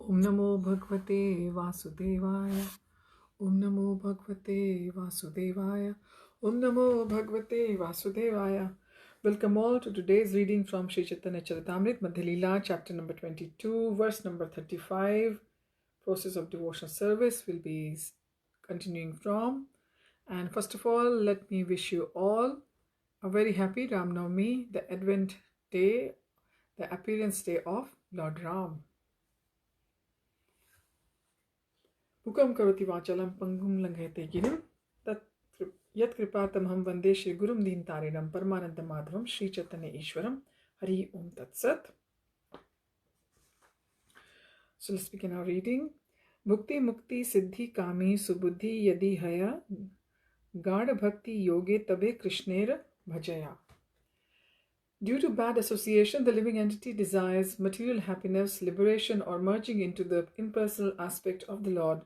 Om Namo Bhagavate Vasudevaya. Om Namo Bhagavate Vasudevaya. Om Namo Bhagavate Vasudevaya. Welcome all to today's reading from Sri Chaitanya Charitamrita, Madhya Lila, chapter number 22, verse number 35. Process of devotional service will be continuing from. And first of all, let me wish you all a very happy Ram Navami, the Advent day, the appearance day of Lord Ram. Mukam karoti vachalam pangum langhete girim tat yat kripatam ham vande shri gurum din tarinam paramananda madhavam Shri Chaitanya Ishwaram. Hari Om Tat Sat. So let's begin our reading. Mukti mukti siddhi kami subuddhi yadi haya gada bhakti yoge tabe krishnera bhajaya. Due to bad association, the living entity desires material happiness, liberation, or merging into the impersonal aspect of the Lord,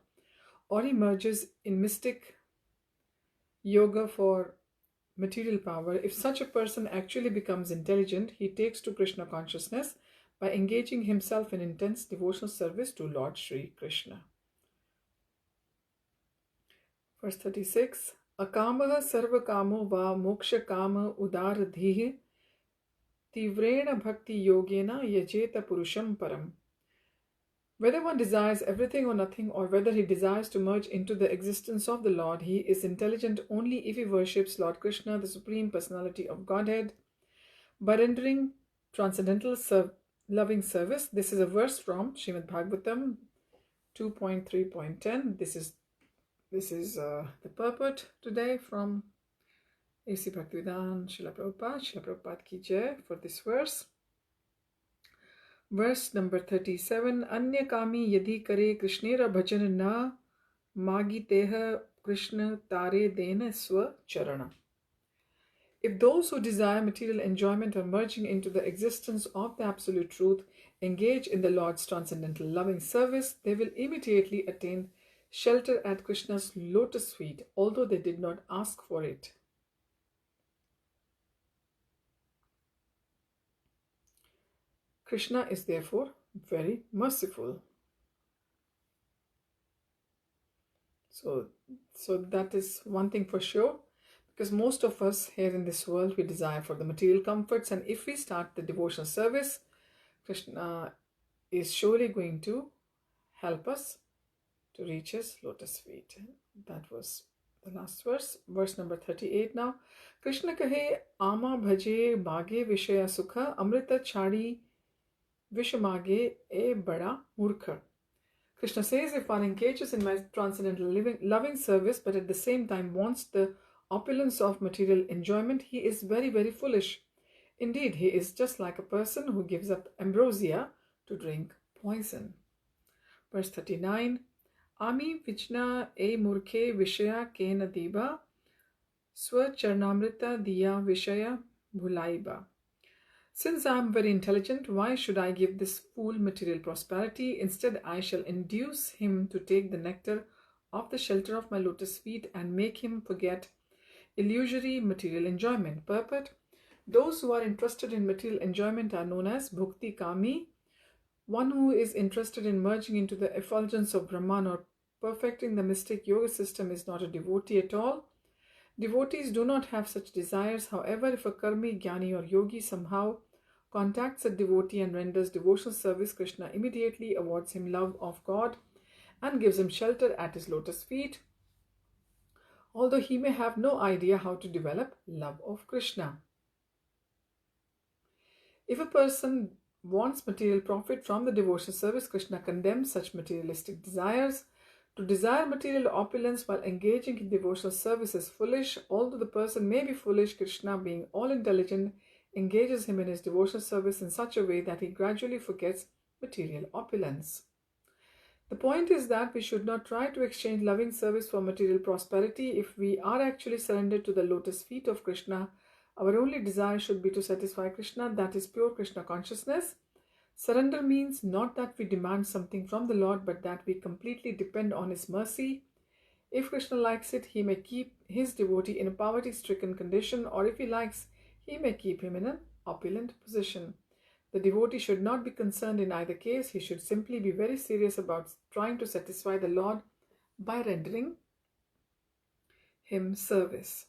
or emerges in mystic yoga for material power. If such a person actually becomes intelligent, he takes to Krishna consciousness by engaging himself in intense devotional service to Lord Sri Krishna. Verse 36. Akamaha sarva kamo va moksha kama udaradhihi tivrena bhakti yogena yajeta purusham param. Whether one desires everything or nothing, or whether he desires to merge into the existence of the Lord, he is intelligent only if he worships Lord Krishna, the Supreme Personality of Godhead, by rendering transcendental loving service. This is a verse from Srimad Bhagavatam 2.3.10. This is the purport today from A.C. Bhaktivedanta Srila Prabhupada ki jai for this verse. Verse number 37. Anya kami yadi kare krishnera bhajan na magiteha krishna tare dena swa charana. If those who desire material enjoyment or merging into the existence of the Absolute Truth engage in the Lord's transcendental loving service, they will immediately attain shelter at Krishna's lotus feet, although they did not ask for it. Krishna is therefore very merciful. So that is one thing for sure, because most of us here in this world, we desire for the material comforts, and if we start the devotional service, Krishna is surely going to help us to reach his lotus feet. That was the last verse. Verse number 38 now. Krishna kahe ama bhaje bhage vishaya sukha amrita chadi vishamage e bada murkha. Krishna says, if one engages in my transcendental loving service, but at the same time wants the opulence of material enjoyment, he is very, very foolish. Indeed, he is just like a person who gives up ambrosia to drink poison. Verse 39. Ami vichna e murkhe vishaya kena diba swa charnamrita diya vishaya bhulaiba. Since I am very intelligent, why should I give this fool material prosperity? Instead, I shall induce him to take the nectar of the shelter of my lotus feet and make him forget illusory material enjoyment. Purport. Those who are interested in material enjoyment are known as bhukti kami. One who is interested in merging into the effulgence of Brahman or perfecting the mystic yoga system is not a devotee at all. Devotees do not have such desires. However, if a karmi, jnani or yogi somehow contacts a devotee and renders devotional service, Krishna immediately awards him love of God and gives him shelter at his lotus feet, although he may have no idea how to develop love of Krishna. If a person wants material profit from the devotional service, Krishna condemns such materialistic desires. To desire material opulence while engaging in devotional service is foolish. Although the person may be foolish, Krishna, being all-intelligent, engages him in his devotional service in such a way that he gradually forgets material opulence. The point is that we should not try to exchange loving service for material prosperity. If we are actually surrendered to the lotus feet of Krishna, our only desire should be to satisfy Krishna, that is pure Krishna consciousness. Surrender means not that we demand something from the Lord, but that we completely depend on his mercy. If Krishna likes it, he may keep his devotee in a poverty-stricken condition, or if he likes, he may keep him in an opulent position. The devotee should not be concerned in either case. He should simply be very serious about trying to satisfy the Lord by rendering him service.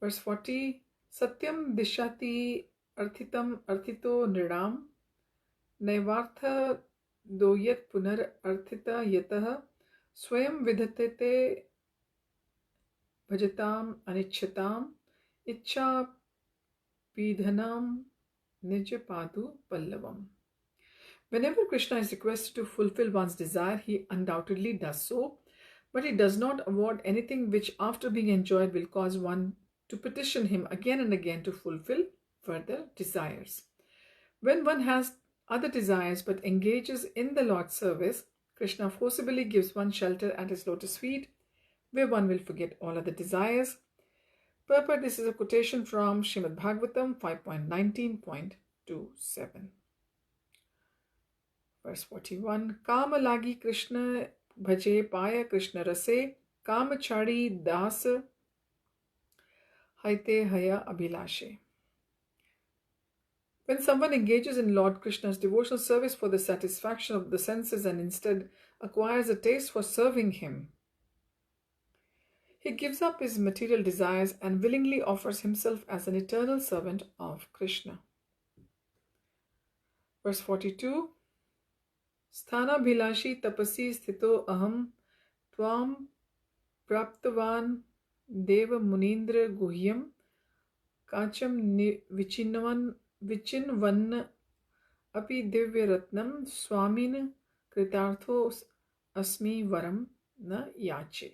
Verse 40, Satyam dishati arthitam arthito nridam naivartha doyat punar arthita yatah swayam vidhatete bhajatam anichyatam ichcha pidhanam nijapadu pallavam. Whenever Krishna is requested to fulfill one's desire, he undoubtedly does so, but he does not award anything which, after being enjoyed, will cause one to petition him again and again to fulfill further desires. When one has other desires but engages in the Lord's service, Krishna forcibly gives one shelter at his lotus feet, where one will forget all other desires. Purport: this is a quotation from Srimad Bhagavatam 5.19.27. Verse 41, Kama lagi Krishna bhaje paya Krishna rase Kama chari das haite haya abhilashe. When someone engages in Lord Krishna's devotional service for the satisfaction of the senses and instead acquires a taste for serving him, he gives up his material desires and willingly offers himself as an eternal servant of Krishna. Verse 42, Sthana bhilashi tapasi sthito aham tvam praptavan deva munindra guhyam kacham vichinvan api divya ratnam swamin kritartho asmi varam na yache.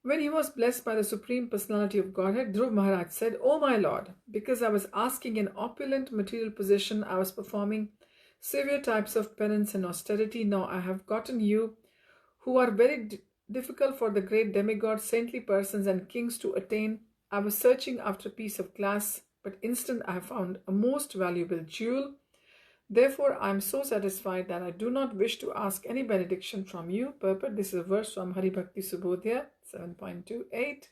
When he was blessed by the Supreme Personality of Godhead, Dhruv Maharaj said, O my Lord, because I was asking an opulent material possession, I was performing severe types of penance and austerity. Now I have gotten you, who are very difficult for the great demigods, saintly persons, and kings to attain. I was searching after a piece of glass, but instant I have found a most valuable jewel. Therefore, I am so satisfied that I do not wish to ask any benediction from you. Purport: this is a verse from Hari Bhakti Subodhya 7.28.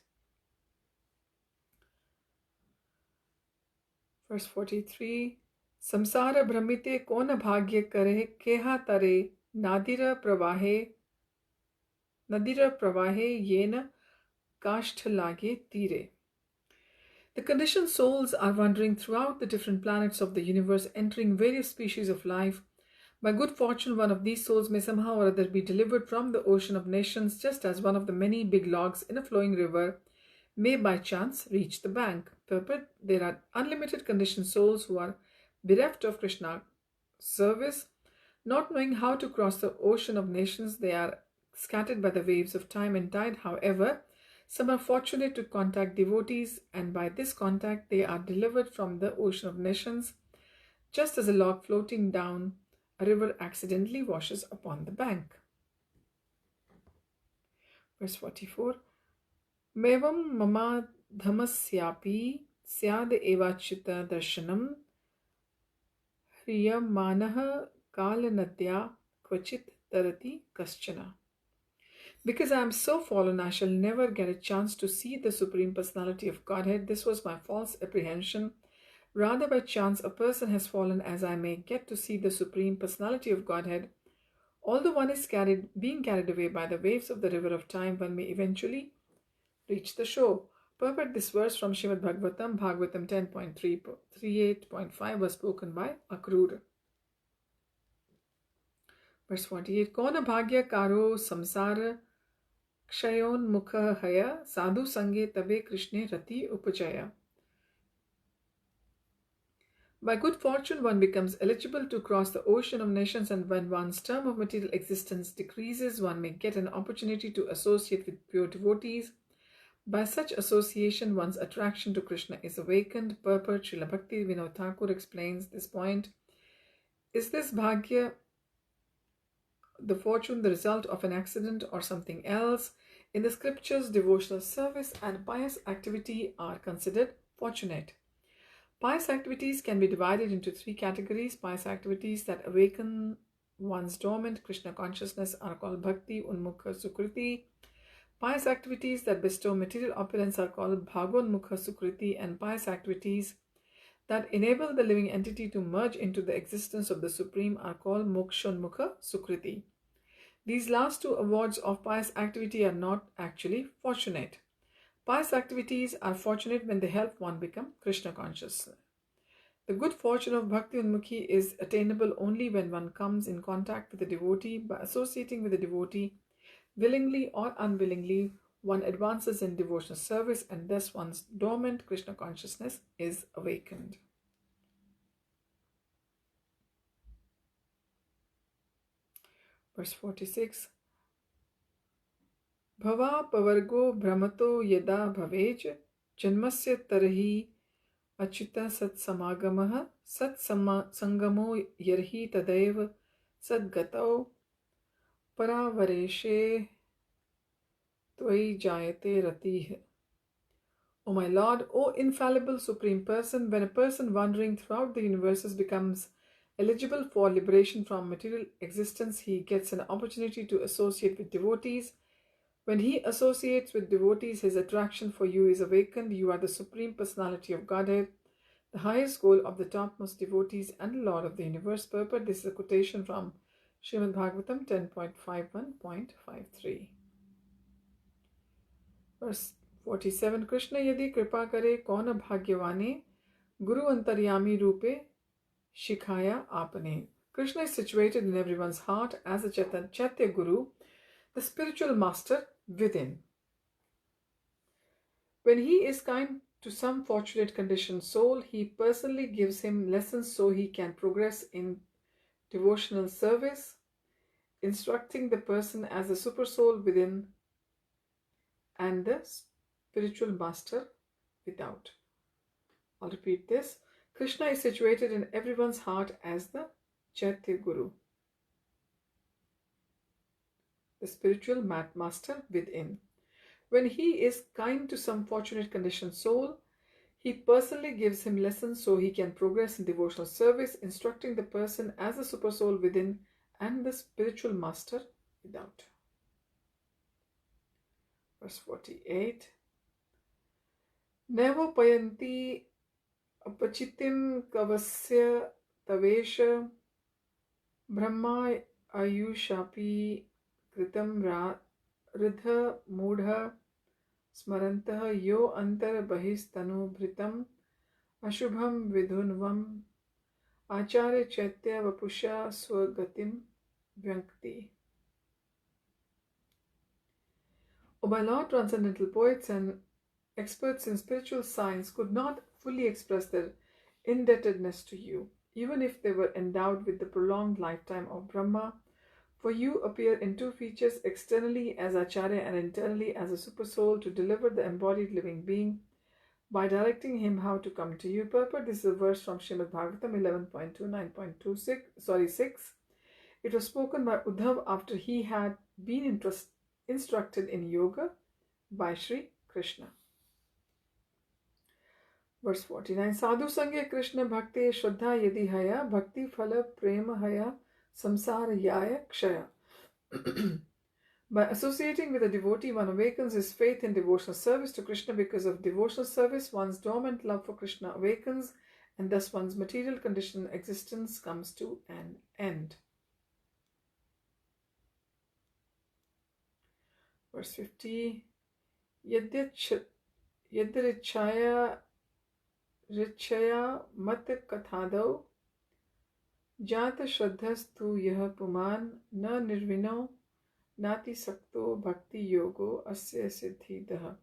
Verse 43, Samsara Brahmite kona bhagya kare keha tare nadira pravahe yena kashtha lage tire. The conditioned souls are wandering throughout the different planets of the universe, entering various species of life. By good fortune, one of these souls may somehow or other be delivered from the ocean of nations, just as one of the many big logs in a flowing river may by chance reach the bank. Purport: there are unlimited conditioned souls who are bereft of Krishna's service. Not knowing how to cross the ocean of nations, they are scattered by the waves of time and tide. However, some are fortunate to contact devotees, and by this contact they are delivered from the ocean of nations, just as a log floating down a river accidentally washes upon the bank. Verse 44, Mevam mama dhamasyapi syad evachita darshanam hriyamanaha kalanadya kvachit tarati kaschana. Because I am so fallen, I shall never get a chance to see the Supreme Personality of Godhead. This was my false apprehension. Rather, by chance, a person has fallen as I may get to see the Supreme Personality of Godhead. Although one is being carried away by the waves of the river of time, one may eventually reach the shore. Purport: this verse from Srimad Bhagavatam 10.38.5 was spoken by Akrura. Verse 48, Kona bhagya karo samsara kshayon mukha haya sadhu sange tabe krishne rati upajaya. By good fortune, one becomes eligible to cross the ocean of nations, and when one's term of material existence decreases, one may get an opportunity to associate with pure devotees. By such association, one's attraction to Krishna is awakened. Purport: Srila Bhakti Vinod Thakur explains this point. Is this bhagya, the fortune, the result of an accident or something else? In the scriptures, devotional service and pious activity are considered fortunate. Pious activities can be divided into three categories. Pious activities that awaken one's dormant Krishna consciousness are called Bhakti Unmukha Sukriti. Pious activities that bestow material opulence are called Bhagonmukha Sukriti, and pious activities that enable the living entity to merge into the existence of the Supreme are called Mokshonmukha Sukriti. These last two awards of pious activity are not actually fortunate. Pious activities are fortunate when they help one become Krishna conscious. The good fortune of Bhakti Unmukhi is attainable only when one comes in contact with the devotee. By associating with the devotee, willingly or unwillingly, one advances in devotional service and thus one's dormant Krishna consciousness is awakened. Verse 46. Bhava pavargo brahmato yada bhavaj janmasya tarhi achyuta satsamagamaha satsangamo yarhi tadaiva sadgatau paravareshe tvai jayate ratih. O my Lord, O infallible Supreme Person, when a person wandering throughout the universes becomes eligible for liberation from material existence, he gets an opportunity to associate with devotees. When he associates with devotees, his attraction for you is awakened. You are the Supreme Personality of Godhead, the highest goal of the topmost devotees and Lord of the universe. Purport. This is a quotation from Srimad Bhagavatam 10.51.53. Verse 47. Krishna yadi kripa kare kauna bhagyavane guru antaryami rupe shikhaya apane. Krishna is situated in everyone's heart as a Chaitya Guru, the spiritual master within. When he is kind to some fortunate conditioned soul, he personally gives him lessons so he can progress in devotional service, instructing the person as the super soul within and the spiritual master without. I'll repeat this. Krishna is situated in everyone's heart as the Chaitya Guru, the spiritual master within. When he is kind to some fortunate conditioned soul, he personally gives him lessons so he can progress in devotional service, instructing the person as the super soul within and the spiritual master without. Verse 48. Nevo payanti apachitim kavasya tavesha brahma ayushapi kritam ridha mudha smarantah yo antar bahistanu bhritam ashubham vidhunvam acharya chaitya vapusha swagatim vyankti. O my Lord, transcendental poets and experts in spiritual science could not fully express their indebtedness to you, even if they were endowed with the prolonged lifetime of Brahma. For you appear in two features, externally as Acharya and internally as a super soul, to deliver the embodied living being by directing him how to come to you. Purport. This is a verse from Srimad Bhagavatam 11.29.26. It was spoken by Uddhav after he had been instructed in yoga by Sri Krishna. Verse 49. Sadhu Sangye Krishna Bhakti Shraddha Yadi Haya Bhakti Phala Prema Haya Samsara Yaya Kshaya. By associating with a devotee, one awakens his faith in devotional service to Krishna. Because of devotional service, one's dormant love for Krishna awakens, and thus one's material conditioned existence comes to an end. Verse 50. Yadrichaya Richaya Mat Kathadau Jata Shraddhastu Yah Puman Na Nirvino Nati Sakto Bhakti Yogo Asya Siddhidaha.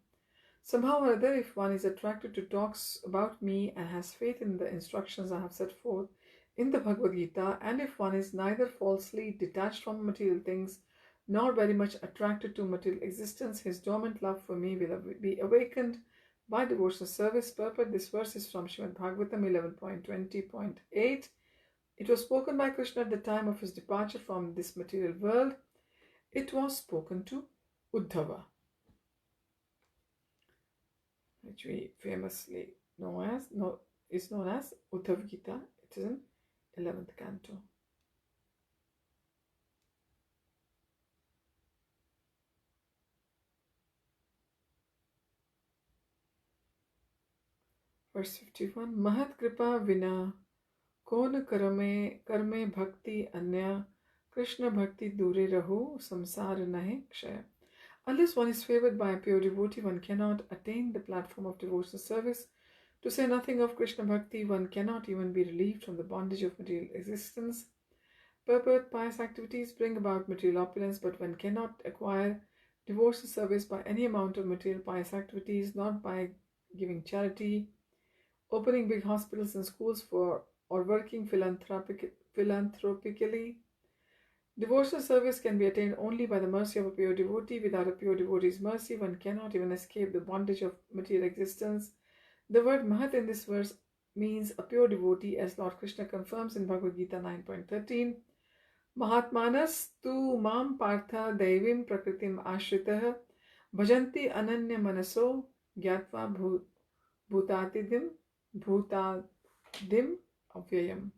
Somehow or other, if one is attracted to talks about me and has faith in the instructions I have set forth in the Bhagavad-Gita, and if one is neither falsely detached from material things nor very much attracted to material existence, his dormant love for me will be awakened by devotional service. Purport. This verse is from Srimad Bhagavatam 11.20.8. It was spoken by Krishna at the time of his departure from this material world. It was spoken to Uddhava, which we famously is known as Uddhav Gita. It is in 11th canto. Verse 51. Mahat kripa vina kon karme bhakti anya Krishna bhakti dure rahu samsar nahe kshaya. Unless one is favored by a pure devotee, one cannot attain the platform of devotional service. To say nothing of Krishna bhakti, one cannot even be relieved from the bondage of material existence. Purport pious activities bring about material opulence, but one cannot acquire devotional service by any amount of material pious activities, not by giving charity, opening big hospitals and schools for, or working philanthropically. Devotional service can be attained only by the mercy of a pure devotee. Without a pure devotee's mercy, one cannot even escape the bondage of material existence. The word Mahat in this verse means a pure devotee, as Lord Krishna confirms in Bhagavad-Gita 9.13. Mahatmanas tu mam partha daivim prakritim ashritah bhajanti ananya manaso gyatva bhutatidim avyayam.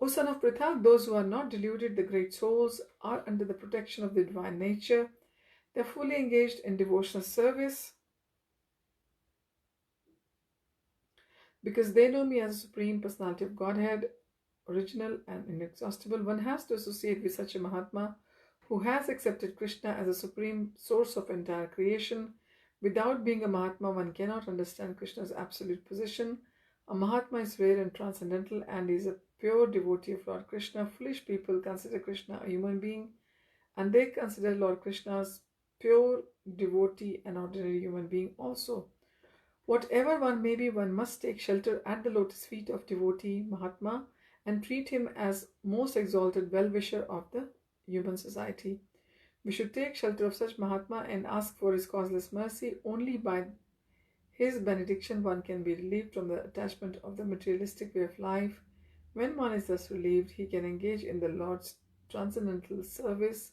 O son of Pritha, those who are not deluded, the great souls, are under the protection of the divine nature. They are fully engaged in devotional service because they know me as a Supreme Personality of Godhead, original and inexhaustible. One has to associate with such a Mahatma who has accepted Krishna as a supreme source of entire creation. Without being a Mahatma, one cannot understand Krishna's absolute position. A Mahatma is rare and transcendental and is a pure devotee of Lord Krishna. Foolish people consider Krishna a human being, and they consider Lord Krishna's pure devotee an ordinary human being also. Whatever one may be, one must take shelter at the lotus feet of devotee Mahatma and treat him as most exalted well-wisher of the human society. We should take shelter of such Mahatma and ask for his causeless mercy. Only by his benediction one can be relieved from the attachment of the materialistic way of life. When one is thus relieved, he can engage in the Lord's transcendental service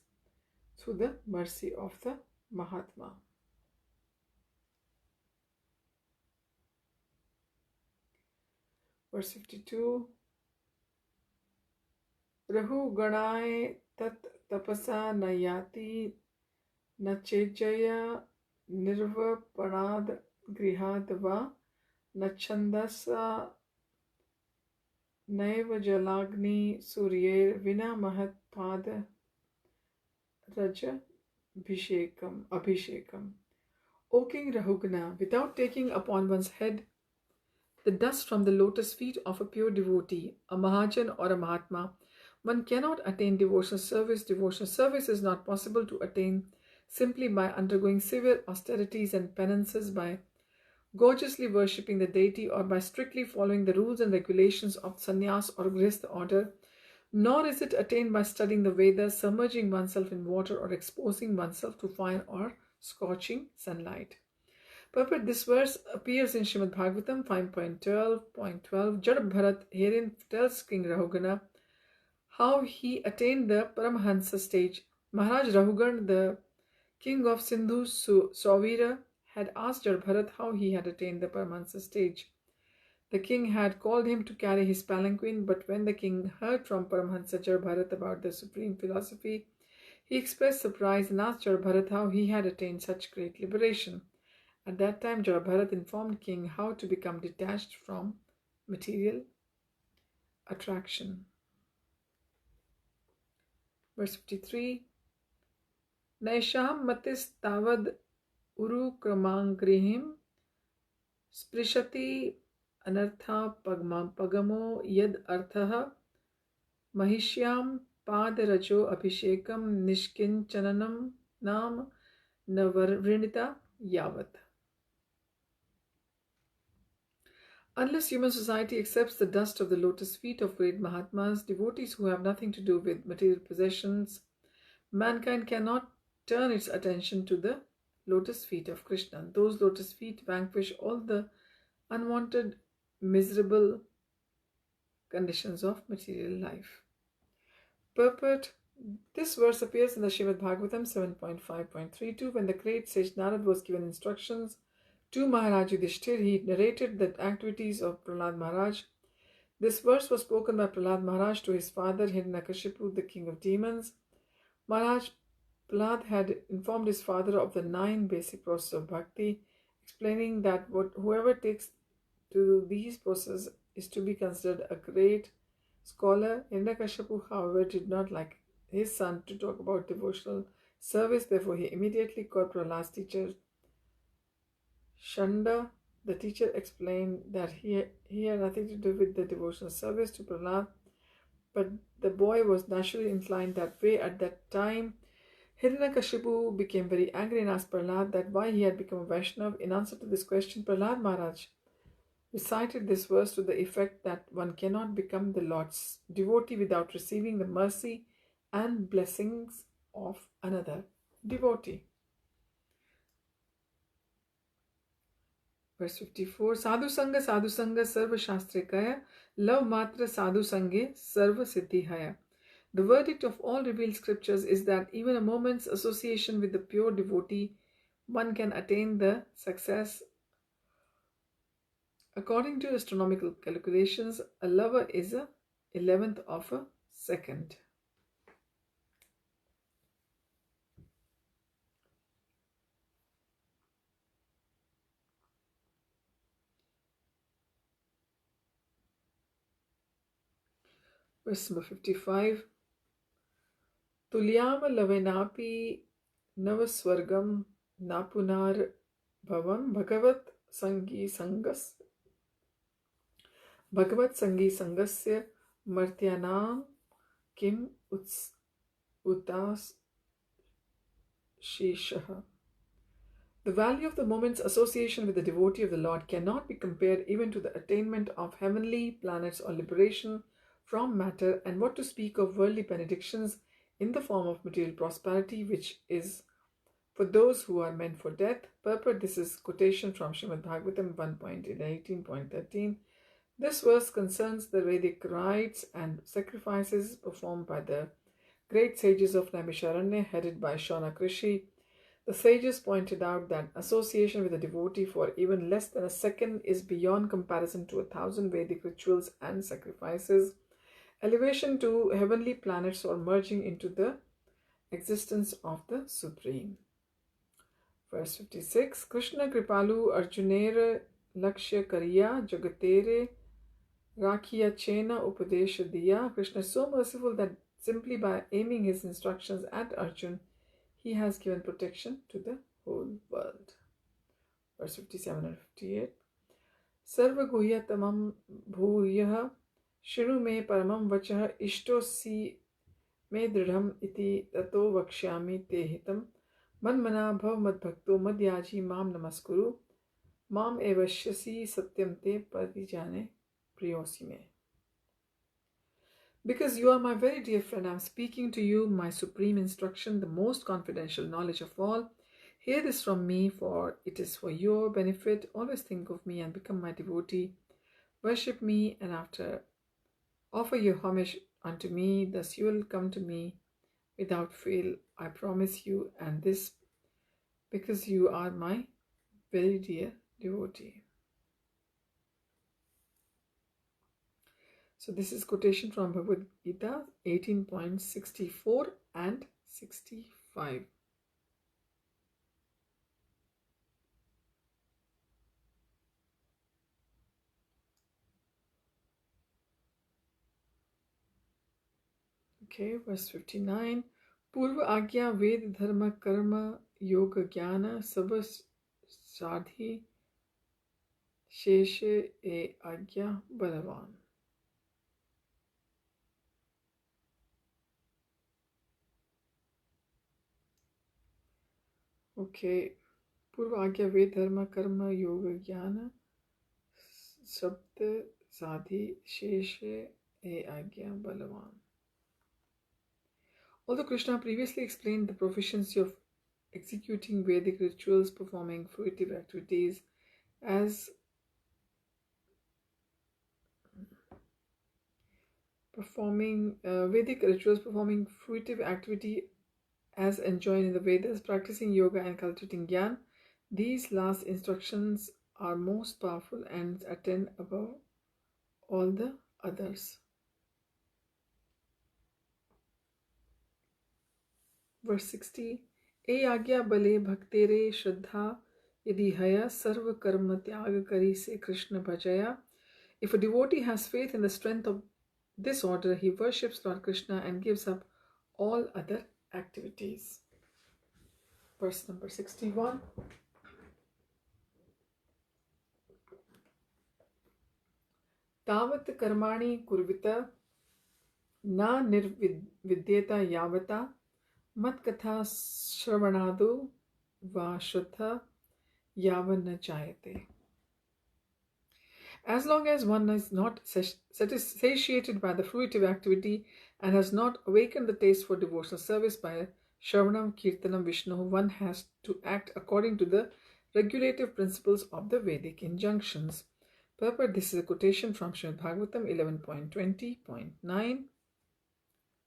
through the mercy of the Mahatma. Verse 52. Rahu ganai tat tapasa nayati nachejaya nirvapanad grihadva nachandasa naiva jalagni suryer vina mahatpad raja abhishekam. O King Rahugana, without taking upon one's head the dust from the lotus feet of a pure devotee, a Mahajan or a Mahatma, one cannot attain devotional service. Devotional service is not possible to attain simply by undergoing severe austerities and penances, by gorgeously worshipping the deity, or by strictly following the rules and regulations of sannyas or grihastha order. Nor is it attained by studying the Vedas, submerging oneself in water, or exposing oneself to fire or scorching sunlight. Purport: this verse appears in Srimad Bhagavatam 5.12.12. Jad Bharat herein tells King Rahugana how he attained the Paramahansa stage. Maharaj Rahugan, the king of Sindhu Savira, had asked Jad Bharat how he had attained the Paramahansa stage. The king had called him to carry his palanquin, but when the king heard from Paramahansa Jad Bharat about the supreme philosophy, he expressed surprise and asked Jad Bharat how he had attained such great liberation. At that time, Jad Bharat informed king how to become detached from material attraction. Verse 53. Naisham matis tavad uru kramangrihim sprishati anartha pagamo yad arthaha mahishyam padarajo abhishekam nishkinchananam nam navarvrinita yavat. Unless human society accepts the dust of the lotus feet of great Mahatmas, devotees who have nothing to do with material possessions, mankind cannot turn its attention to the lotus feet of Krishna. Those lotus feet vanquish all the unwanted, miserable conditions of material life. Purport: this verse appears in the Srimad Bhagavatam 7.5.32. When the great sage Narad was given instructions to Maharaj Yudhishthir, he narrated the activities of Prahlad Maharaj. This verse was spoken by Prahlad Maharaj to his father Hiranyakashipu, the king of demons. Maharaj Prahlad had informed his father of the 9 basic processes of bhakti, explaining that whoever takes to these processes is to be considered a great scholar. Hiranyakashipu, however, did not like his son to talk about devotional service. Therefore, he immediately called Prahlad's teacher Shanda. The teacher explained that he had nothing to do with the devotional service to Prahlad, but the boy was naturally inclined that way at that time. Hiranyakashipu became very angry and asked Prahlad that why he had become a Vaishnav. In answer to this question, Prahlad Maharaj recited this verse to the effect that one cannot become the Lord's devotee without receiving the mercy and blessings of another devotee. Verse 54, Sadhu Sangha Sarva Shastrikaya, Love Matra Sadhu Sange Sarva Siddhihaya. The verdict of all revealed scriptures is that even a moment's association with the pure devotee, one can attain the success. According to astronomical calculations, a lover is a 11th of a second. Verse number 55. Tulyam lavenapi navaswargam napunar bhavam bhagavat sangi sangasya martyanam kim utas shishaha. The value of the moment's association with the devotee of the Lord cannot be compared even to the attainment of heavenly planets or liberation from matter, and what to speak of worldly benedictions in the form of material prosperity, which is for those who are meant for death. Purport: this is quotation from Srimad Bhagavatam 1.18.13. This verse concerns the Vedic rites and sacrifices performed by the great sages of Naimisharanya, headed by Shaunak Rishi. The sages pointed out that association with a devotee for even less than a second is beyond comparison to 1,000 Vedic rituals and sacrifices. Elevation to heavenly planets or merging into the existence of the Supreme. Verse 56. Krishna Kripalu Arjunera Lakshya Kariya Jagatere Rakhiya Chena Upadesha Diya. Krishna is so merciful that simply by aiming his instructions at Arjun, he has given protection to the whole world. Verse 57 and 58. Sarva Guhya Tamam Bhuyah Shinu me paramam vachah ishto si me dridham iti tato vakshyami te hitam manmana bhav madbhakto madhyaji mam namaskuru mam evashyasi satyam te parijane priyosi me. Because you are my very dear friend, I am speaking to you my supreme instruction, the most confidential knowledge of all. Hear this from me, for it is for your benefit. Always think of me and become my devotee. Worship me, and after offer your homage unto me, thus you will come to me without fail, I promise you, and this because you are my very dear devotee. So this is quotation from Bhagavad-Gita 18.64 and 65. Okay, verse 59. Purva Agya Ved Dharma Karma Yoga Jnana Sabas Sadhi Sheshe E Agya Balavan. Okay, Purva Agya Ved Dharma Karma Yoga Jnana Sabda Sadhi Sheshe E Agya Balavan. Although Krishna previously explained the proficiency of executing Vedic rituals, performing fruitive activities as enjoined in the Vedas, practicing yoga and cultivating Gyan, these last instructions are most powerful and attend above all the others. Verse 60. E agya bale bhaktere shraddha Yadi haya sarva karma tyaga kari se Krishna bhajaya. If a devotee has faith in the strength of this order, he worships Lord Krishna and gives up all other activities. Verse number 61. Tavat karmani kurvita na nirvidyeta yavata mat katha shravanadu va shuddha yavana jayate. As long as one is not satiated by the fruitive activity and has not awakened the taste for devotional service by Shravanam, Kirtanam, Vishnu, one has to act according to the regulative principles of the Vedic injunctions. Purport: this is a quotation from Srimad Bhagavatam 11.20.9,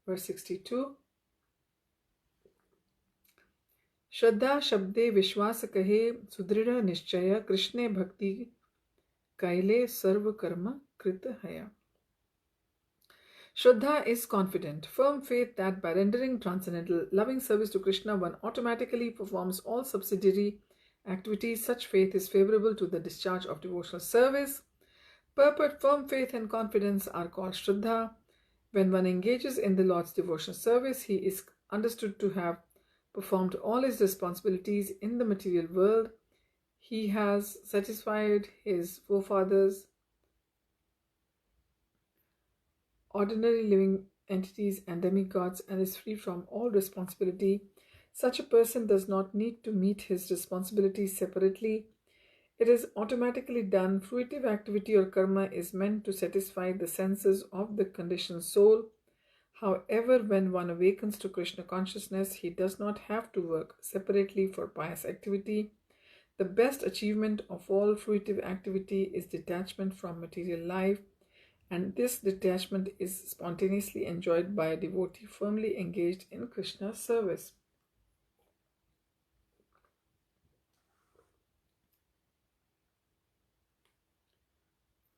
verse 62. Shraddha Shabde Vishwasa Kahe Sudrida Nishchaya Krishne Bhakti Kaile Sarva Karma Krita Haya. Shraddha is confident, firm faith that by rendering transcendental loving service to Krishna, one automatically performs all subsidiary activities. Such faith is favorable to the discharge of devotional service. Purport: firm faith and confidence are called Shraddha. When one engages in the Lord's devotional service, he is understood to have performed all his responsibilities in the material world. He has satisfied his forefathers, ordinary living entities, and demigods, and is free from all responsibility. Such a person does not need to meet his responsibilities separately. It is automatically done. Fruitive activity or karma is meant to satisfy the senses of the conditioned soul. However, when one awakens to Krishna consciousness, he does not have to work separately for pious activity. The best achievement of all fruitive activity is detachment from material life, and this detachment is spontaneously enjoyed by a devotee firmly engaged in Krishna's service.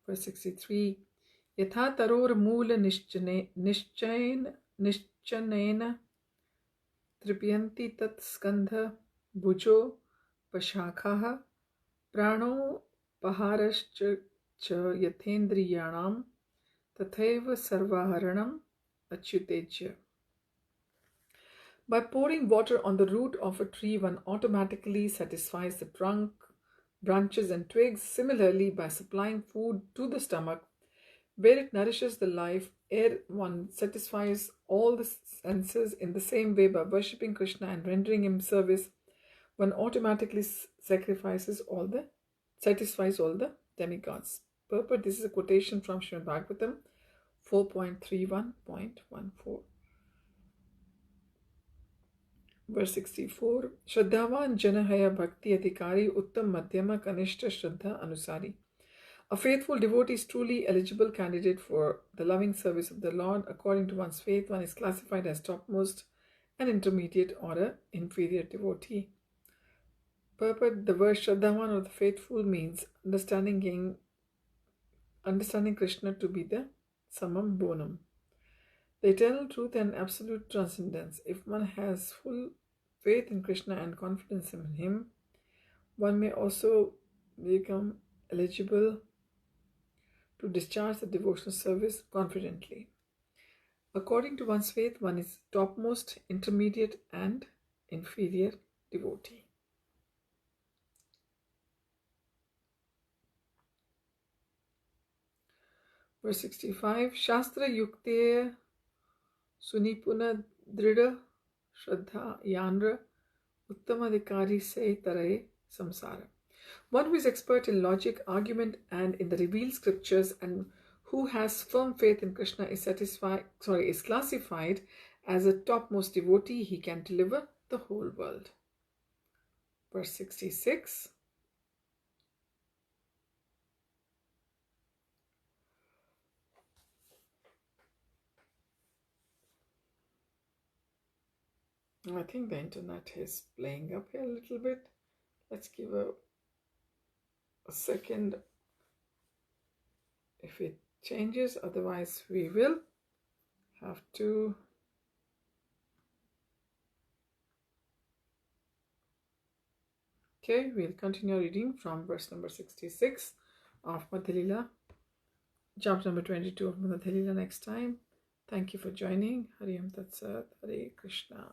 Verse 63. Yatha taror moola nishchanena tripyanti tat skandha bhujo pashakhaha prano paharascha yathendriyanam tathaiva sarvaharanam achyutejya. By pouring water on the root of a tree, one automatically satisfies the trunk, branches, and twigs. Similarly, by supplying food to the stomach, where it nourishes the life air, one satisfies all the senses. In the same way, by worshipping Krishna and rendering him service, one automatically satisfies all the demigods. Purport: this is a quotation from Srimad Bhagavatam 4.31.14. Verse 64. Shraddhavan janahaya bhakti adhikari uttam madhyama kanishta shraddha anusari. A faithful devotee is truly eligible candidate for the loving service of the Lord. According to one's faith, one is classified as topmost, an intermediate, or an inferior devotee. Purport: the word Shraddhavan, or the faithful, means understanding Krishna to be the Samam Bonam, the eternal truth and absolute transcendence. If one has full faith in Krishna and confidence in him, one may also become eligible to discharge the devotional service confidently. According to one's faith, one is topmost, intermediate, and inferior devotee. Verse 65. Shastra yukte sunipuna drida shraddha yanra uttamadikari se taraye samsara. One who is expert in logic, argument, and in the revealed scriptures, and who has firm faith in Krishna is classified as a topmost devotee. He can deliver the whole world. Verse 66. I think the internet is playing up here a little bit. Let's give a second if it changes, otherwise we will have to Okay, we'll continue reading from verse number 66 of Madhya Lila, chapter number 22 of Madhya Lila next time. Thank you for joining. Hari Om Tat Sat. Hare Krishna.